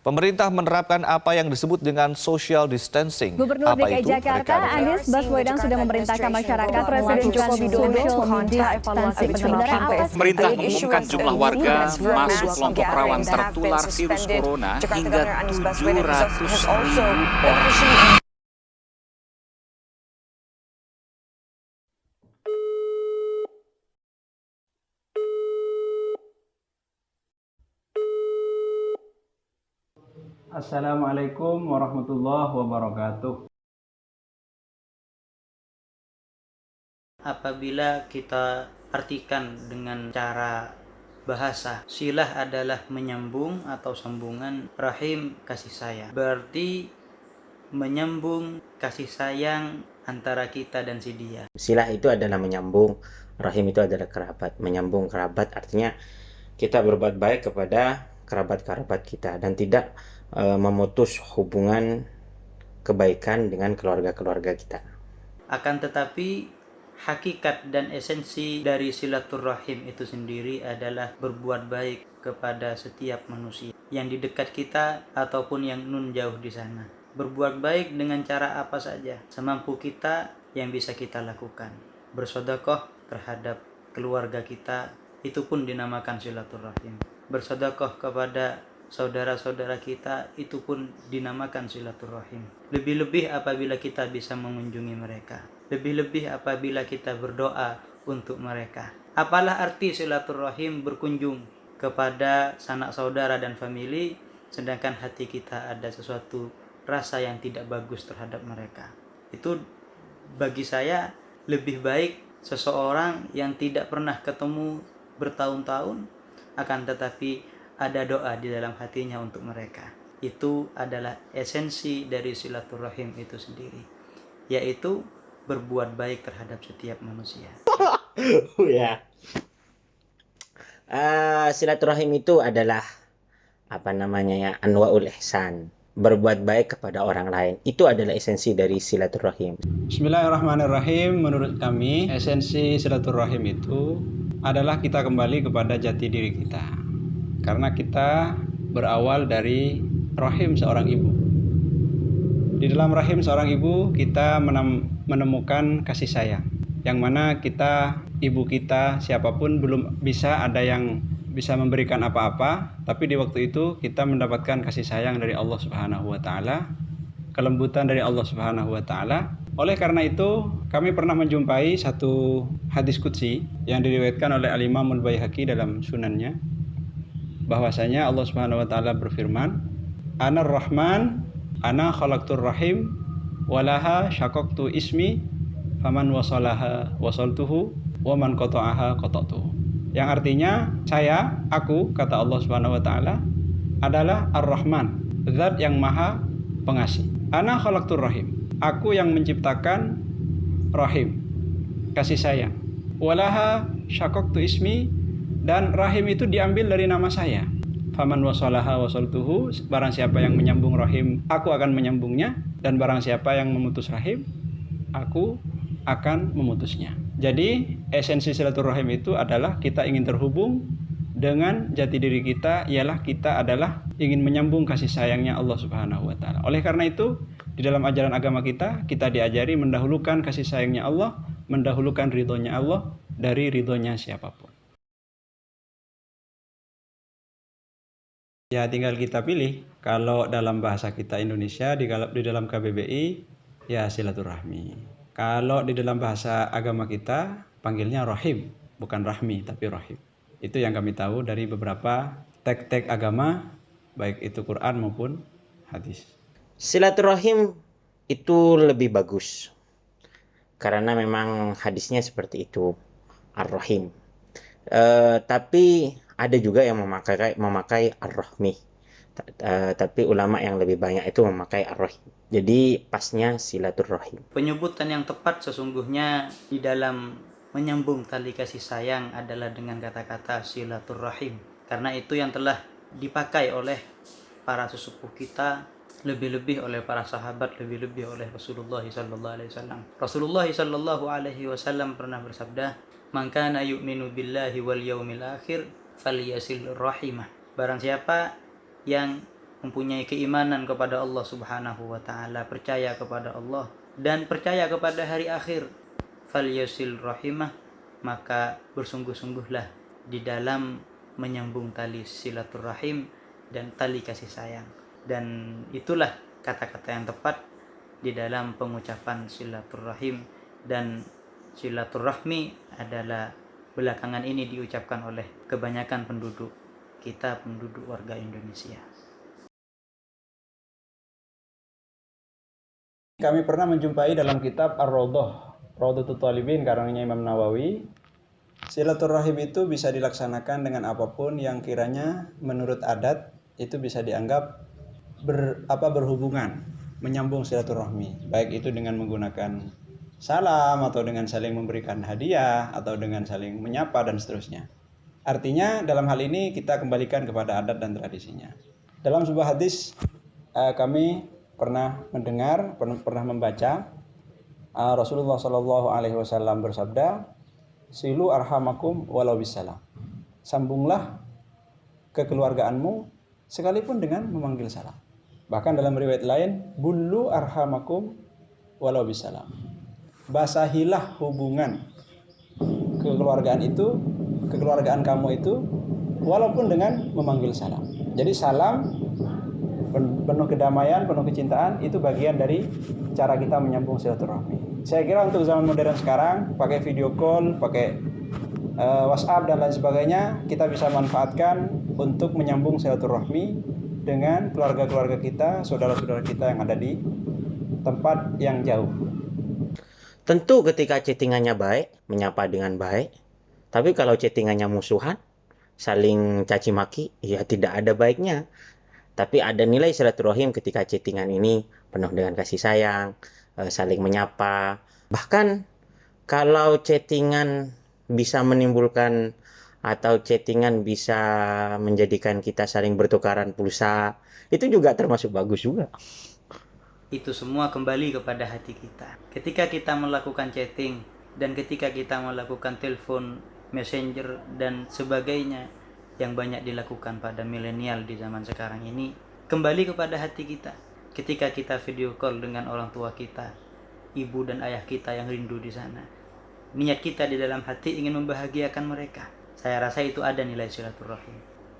Pemerintah menerapkan apa yang disebut dengan social distancing. Gubernur Apa DKI itu? Jakarta Anies Baswedan sudah memerintahkan masyarakat Presiden Joko Widodo meminta evaluasi sebenarnya apa sih? Pemerintah mengumumkan jumlah warga masuk kelompok rawan tertular virus corona hingga 700.000 orang. Assalamualaikum warahmatullahi wabarakatuh. Apabila kita artikan dengan cara bahasa, silah adalah menyambung atau sambungan, rahim kasih sayang. Berarti menyambung kasih sayang antara kita dan si dia. Silah itu adalah menyambung, rahim itu adalah kerabat. Menyambung kerabat artinya kita berbuat baik kepada kerabat-kerabat kita dan tidak memutus hubungan kebaikan dengan keluarga-keluarga kita. Akan tetapi hakikat dan esensi dari silaturahim itu sendiri adalah berbuat baik kepada setiap manusia yang di dekat kita ataupun yang nun jauh di sana. Berbuat baik dengan cara apa saja semampu kita yang bisa kita lakukan. Bersedekah terhadap keluarga kita, itu pun dinamakan silaturahim. Bersedekah kepada saudara-saudara kita, itu pun dinamakan silaturahim. Lebih-lebih apabila kita bisa mengunjungi mereka. Lebih-lebih apabila kita berdoa untuk mereka. Apalah arti silaturahim berkunjung kepada sanak saudara dan famili, sedangkan hati kita ada sesuatu rasa yang tidak bagus terhadap mereka. Itu bagi saya lebih baik seseorang yang tidak pernah ketemu bertahun-tahun, akan tetapi ada doa di dalam hatinya untuk mereka. Itu adalah esensi dari silaturahim itu sendiri, yaitu berbuat baik terhadap setiap manusia. Silaturahim itu adalah anwaul ihsan, berbuat baik kepada orang lain. Itu adalah esensi dari silaturahim. Bismillahirrahmanirrahim. Menurut kami, esensi silaturahim itu adalah kita kembali kepada jati diri kita. Karena kita berawal dari rahim seorang ibu. Di dalam rahim seorang ibu kita menemukan kasih sayang. Yang mana ibu kita, siapapun belum bisa ada yang bisa memberikan apa-apa, tapi di waktu itu kita mendapatkan kasih sayang dari Allah Subhanahu wa taala, kelembutan dari Allah Subhanahu wa taala. Oleh karena itu, kami pernah menjumpai satu hadis qudsi yang diriwayatkan oleh Al-Imam Al-Baihaqi dalam sunannya, bahwasanya Allah Subhanahu wa taala berfirman, "Anar Rahman, ana khalaqtur rahim, walaha syaqaqtu ismi, faman wasalaha wasaltuhu, wa man qata'aha qata'tuhu." Yang artinya, aku, kata Allah Subhanahu wa taala, adalah Ar-Rahman, zat yang maha pengasih. Ana khalaqtur rahim, aku yang menciptakan rahim, kasih sayang. Walaha syaqaqtu ismi, dan rahim itu diambil dari nama saya. Faman wasalaha wasaltuhu, barang siapa yang menyambung rahim, aku akan menyambungnya, dan barang siapa yang memutus rahim, aku akan memutusnya. Jadi esensi silaturahim itu adalah kita ingin terhubung dengan jati diri kita, ialah kita adalah ingin menyambung kasih sayangnya Allah Subhanahu wa taala. Oleh karena itu, di dalam ajaran agama kita diajari mendahulukan kasih sayangnya Allah, mendahulukan ridhonya Allah dari ridhonya siapapun. Ya tinggal kita pilih. Kalau dalam bahasa kita Indonesia, di dalam KBBI, ya silaturahmi. Kalau di dalam bahasa agama kita, panggilnya rahim, bukan rahmi, tapi rahim. Itu yang kami tahu dari beberapa teks-teks agama, baik itu Quran maupun hadis. Silaturahim itu lebih bagus, karena memang hadisnya seperti itu, Ar-Rahim. Tapi ada juga yang memakai ar-rahmi, tapi ulama yang lebih banyak itu memakai ar-rahim. Jadi pasnya silaturahim. Penyebutan yang tepat sesungguhnya di dalam menyambung tali kasih sayang adalah dengan kata-kata silaturahim, karena itu yang telah dipakai oleh para sesepuh kita, lebih-lebih oleh para sahabat, lebih-lebih oleh Rasulullah sallallahu alaihi wasallam. Rasulullah sallallahu alaihi wasallam pernah bersabda, "Man kana yu'minu billahi wal yaumil akhir falyasil rahimah." Barang siapa yang mempunyai keimanan kepada Allah Subhanahu wa taala, percaya kepada Allah dan percaya kepada hari akhir, falyasil rahimah, maka bersungguh-sungguhlah di dalam menyambung tali silaturahim dan tali kasih sayang. Dan itulah kata-kata yang tepat di dalam pengucapan silaturahim, dan silaturahmi adalah belakangan ini diucapkan oleh kebanyakan penduduk kita, penduduk warga Indonesia. Kami pernah menjumpai dalam kitab Ar-Raudhah, Raudhatul Talibin karangannya Imam Nawawi, silaturahim itu bisa dilaksanakan dengan apapun yang kiranya menurut adat itu bisa dianggap berhubungan, menyambung silaturahmi, baik itu dengan menggunakan salam atau dengan saling memberikan hadiah atau dengan saling menyapa dan seterusnya. Artinya dalam hal ini kita kembalikan kepada adat dan tradisinya. Dalam sebuah hadis kami pernah mendengar, pernah membaca Rasulullah Shallallahu Alaihi Wasallam bersabda, silu arhamakum walau bisalam. Sambunglah kekeluargaanmu sekalipun dengan memanggil salam. Bahkan dalam riwayat lain, bullu arhamakum walau bisalam. Basahilah hubungan kekeluargaan kamu itu walaupun dengan memanggil salam. Jadi salam penuh kedamaian, penuh kecintaan, itu bagian dari cara kita menyambung silaturahmi. Saya kira untuk zaman modern sekarang, pakai video call, pakai WhatsApp dan lain sebagainya, kita bisa manfaatkan untuk menyambung silaturahmi dengan keluarga-keluarga kita, saudara-saudara kita yang ada di tempat yang jauh. Tentu ketika chattingannya baik, menyapa dengan baik. Tapi kalau chattingannya musuhan, saling caci maki, ya tidak ada baiknya. Tapi ada nilai silaturahim ketika chattingan ini penuh dengan kasih sayang, saling menyapa. Bahkan kalau chattingan bisa menimbulkan atau chattingan bisa menjadikan kita saling bertukaran pulsa, itu juga termasuk bagus juga. Itu semua kembali kepada hati kita. Ketika kita melakukan chatting dan ketika kita melakukan telepon, messenger dan sebagainya yang banyak dilakukan pada milenial di zaman sekarang ini, kembali kepada hati kita. Ketika kita video call dengan orang tua kita, ibu dan ayah kita yang rindu di sana, niat kita di dalam hati ingin membahagiakan mereka. Saya rasa itu ada nilai silaturahim,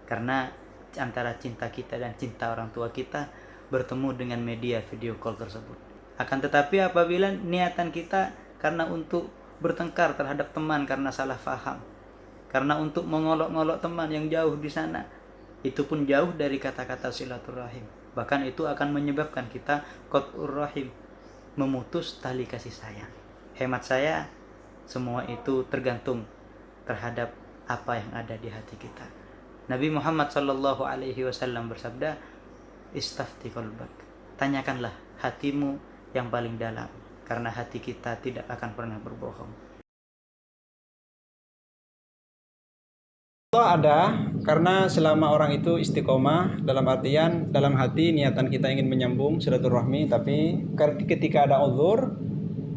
karena antara cinta kita dan cinta orang tua kita bertemu dengan media video call tersebut. Akan tetapi apabila niatan kita karena untuk bertengkar terhadap teman karena salah faham, karena untuk mengolok-ngolok teman yang jauh di sana, itu pun jauh dari kata-kata silaturahim. Bahkan itu akan menyebabkan kita qat'ur rahim, memutus tali kasih sayang. Hemat saya, semua itu tergantung terhadap apa yang ada di hati kita. Nabi Muhammad sallallahu alaihi wasallam bersabda, istafti qalbak, tanyakanlah hatimu yang paling dalam, karena hati kita tidak akan pernah berbohong. Allah ada karena selama orang itu istiqomah, dalam artian dalam hati niatan kita ingin menyambung silaturahmi, tapi ketika ada uzur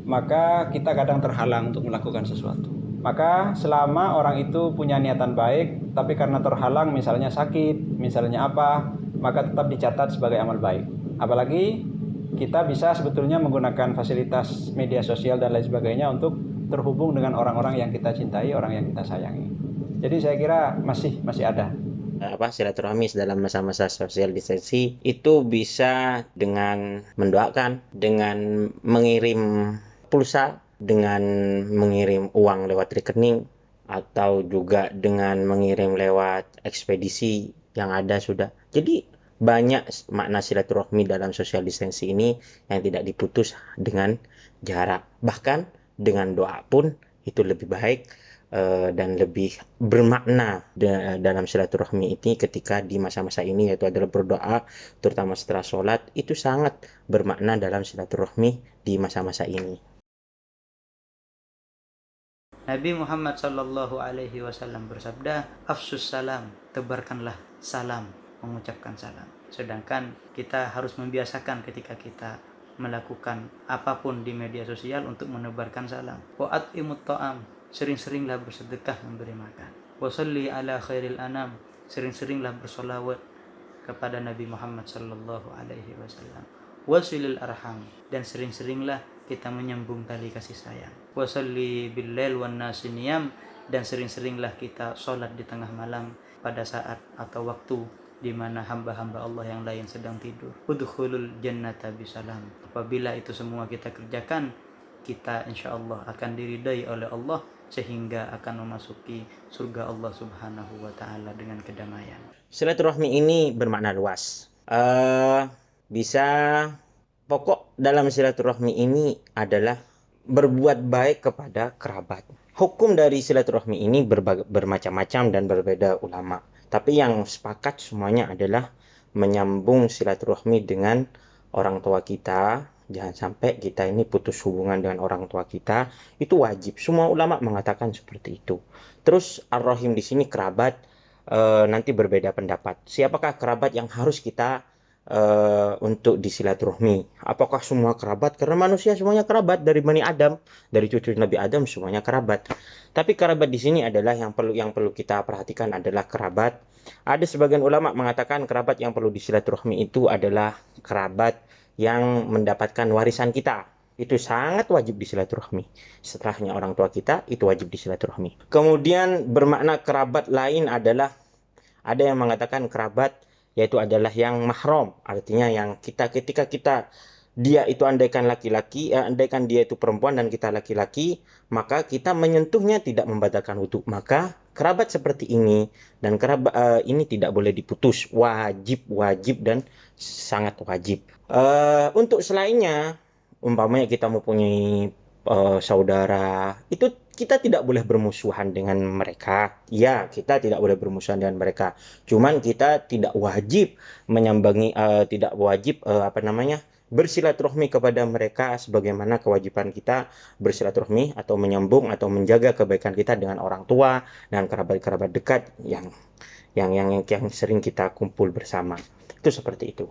maka kita kadang terhalang untuk melakukan sesuatu. Maka selama orang itu punya niatan baik tapi karena terhalang, misalnya sakit, misalnya apa, maka tetap dicatat sebagai amal baik. Apalagi kita bisa sebetulnya menggunakan fasilitas media sosial dan lain sebagainya untuk terhubung dengan orang-orang yang kita cintai, orang yang kita sayangi. Jadi saya kira masih ada. Silaturahmi dalam masa-masa social distancing itu bisa dengan mendoakan, dengan mengirim pulsa, dengan mengirim uang lewat rekening, atau juga dengan mengirim lewat ekspedisi yang ada sudah. Jadi banyak makna silaturahmi dalam social distancing ini yang tidak diputus dengan jarak. Bahkan dengan doa pun itu lebih baik dan lebih bermakna dalam silaturahmi ini ketika di masa-masa ini, yaitu adalah berdoa, terutama setelah sholat, itu sangat bermakna dalam silaturahmi di masa-masa ini. Nabi Muhammad sallallahu alaihi wasallam bersabda, afsus salam, tebarkanlah salam, mengucapkan salam. Sedangkan kita harus membiasakan ketika kita melakukan apapun di media sosial untuk menebarkan salam. Wa at'imut ta'am, sering-seringlah bersedekah memberi makan. Wa sholli ala khairil anam, sering-seringlah bersolawat kepada Nabi Muhammad sallallahu alaihi wasallam. Wasilil arham, dan sering-seringlah kita menyambung tali kasih sayang. Wasalli billail wan nasi niyam, dan sering-seringlah kita sholat di tengah malam pada saat atau waktu di mana hamba-hamba Allah yang lain sedang tidur. Udkhulul jannata bisalam. Apabila itu semua kita kerjakan, kita insyaallah akan diridai oleh Allah sehingga akan memasuki surga Allah Subhanahu wa taala dengan kedamaian. Silaturahmi ini bermakna luas. Bisa pokok dalam silaturahmi ini adalah berbuat baik kepada kerabat. Hukum dari silaturahmi ini bermacam-macam dan berbeda ulama. Tapi yang sepakat semuanya adalah menyambung silaturahmi dengan orang tua kita. Jangan sampai kita ini putus hubungan dengan orang tua kita. Itu wajib. Semua ulama mengatakan seperti itu. Terus ar-rahim di sini kerabat, nanti berbeda pendapat. Siapakah kerabat yang harus kita untuk disilaturahmi? Apakah semua kerabat? Karena manusia semuanya kerabat, dari Bani Adam, dari cucu Nabi Adam semuanya kerabat. Tapi kerabat di sini adalah yang perlu kita perhatikan adalah kerabat. Ada sebagian ulama mengatakan kerabat yang perlu disilaturahmi itu adalah kerabat yang mendapatkan warisan kita. Itu sangat wajib disilaturahmi. Setelahnya orang tua kita, itu wajib disilaturahmi. Kemudian bermakna kerabat lain adalah, ada yang mengatakan kerabat yaitu adalah yang mahram, artinya yang ketika dia itu andaikan dia itu perempuan dan kita laki-laki, maka kita menyentuhnya tidak membatalkan wudu. Maka kerabat seperti ini dan kerabat ini tidak boleh diputus, wajib dan sangat wajib. Untuk selainnya, umpamanya kita mempunyai saudara, itu kita tidak boleh bermusuhan dengan mereka. Ya, kita tidak boleh bermusuhan dengan mereka. Cuman kita tidak wajib bersilaturahmi kepada mereka sebagaimana kewajiban kita bersilaturahmi atau menyambung atau menjaga kebaikan kita dengan orang tua dan kerabat-kerabat dekat yang sering kita kumpul bersama. Itu seperti itu.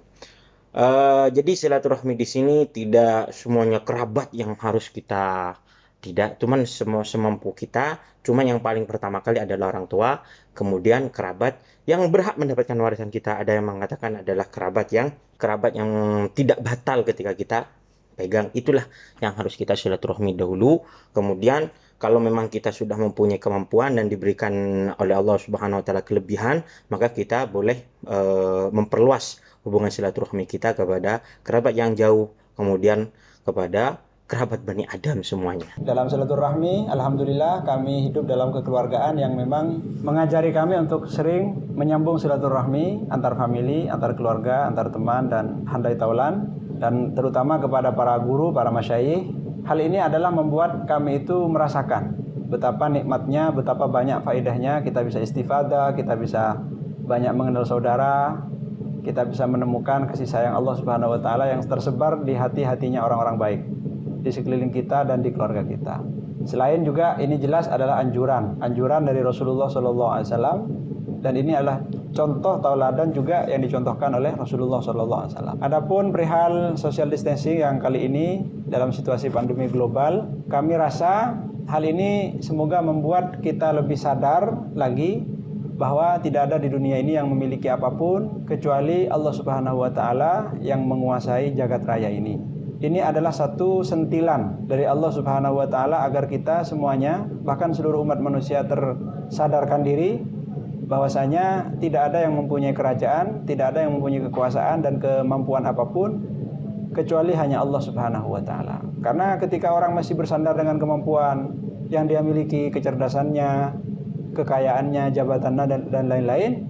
Jadi silaturahmi di sini tidak semuanya kerabat yang harus kita, tidak, cuman semampu kita. Cuman yang paling pertama kali adalah orang tua, kemudian kerabat yang berhak mendapatkan warisan kita. Ada yang mengatakan adalah kerabat yang tidak batal ketika kita pegang. Itulah yang harus kita silaturahmi dahulu. Kemudian kalau memang kita sudah mempunyai kemampuan dan diberikan oleh Allah Subhanahu wa taala kelebihan, maka kita boleh memperluas hubungan silaturahmi kita kepada kerabat yang jauh, kemudian kepada kerabat Bani Adam semuanya. Dalam silaturahmi, alhamdulillah kami hidup dalam kekeluargaan yang memang mengajari kami untuk sering menyambung silaturahmi antar famili, antar keluarga, antar teman dan handai taulan, dan terutama kepada para guru, para masyayikh. Hal ini adalah membuat kami itu merasakan betapa nikmatnya, betapa banyak faedahnya. Kita bisa istifadah, kita bisa banyak mengenal saudara, kita bisa menemukan kasih sayang Allah Subhanahu wa taala yang tersebar di hati-hatinya orang-orang baik di sekeliling kita dan di keluarga kita. Selain juga ini jelas adalah anjuran dari Rasulullah SAW, dan ini adalah contoh tauladan juga yang dicontohkan oleh Rasulullah SAW. Adapun perihal social distancing yang kali ini dalam situasi pandemi global, kami rasa hal ini semoga membuat kita lebih sadar lagi bahwa tidak ada di dunia ini yang memiliki apapun kecuali Allah Subhanahu wa taala yang menguasai jagat raya ini. Ini adalah satu sentilan dari Allah Subhanahu wa taala agar kita semuanya, bahkan seluruh umat manusia, tersadarkan diri bahwasanya tidak ada yang mempunyai kerajaan, tidak ada yang mempunyai kekuasaan dan kemampuan apapun kecuali hanya Allah Subhanahu wa taala. Karena ketika orang masih bersandar dengan kemampuan yang dia miliki, kecerdasannya, kekayaannya, jabatannya dan lain-lain,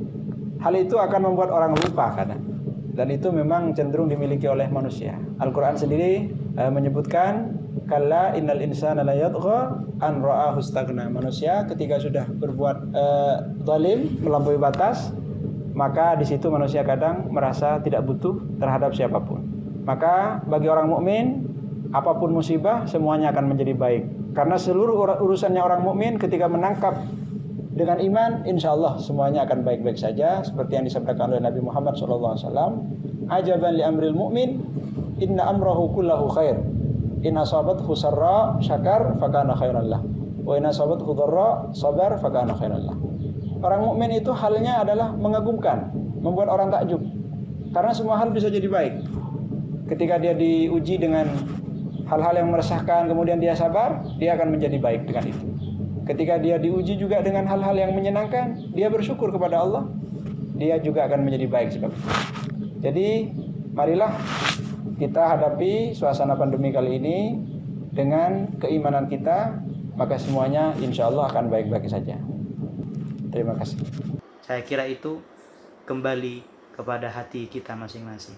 hal itu akan membuat orang lupa kadang. Dan itu memang cenderung dimiliki oleh manusia. Al-Quran sendiri menyebutkan, kalla innal insana la yatgha an ra'ahu istaghna. Manusia ketika sudah berbuat zalim, melampaui batas, maka di situ manusia kadang merasa tidak butuh terhadap siapapun. Maka bagi orang mukmin, apapun musibah semuanya akan menjadi baik. Karena seluruh urusannya orang mukmin ketika menangkap dengan iman, insya Allah semuanya akan baik-baik saja. Seperti yang disabdakan oleh Nabi Muhammad SAW, ajaban li amril mu'min, inna amrahu kullahu khair, in asabathu sarra syakar fakana khairan lah, wa in asabathu dharra sabar fakana khairan lah. Orang mukmin itu halnya adalah mengagumkan, membuat orang takjub. Karena semua hal bisa jadi baik. Ketika dia diuji dengan hal-hal yang meresahkan, kemudian dia sabar, dia akan menjadi baik dengan itu. Ketika dia diuji juga dengan hal-hal yang menyenangkan, dia bersyukur kepada Allah, dia juga akan menjadi baik sebab itu. Jadi, marilah kita hadapi suasana pandemi kali ini dengan keimanan kita, maka semuanya insya Allah akan baik-baik saja. Terima kasih. Saya kira itu kembali kepada hati kita masing-masing.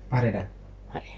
Mari, Dan. Mari.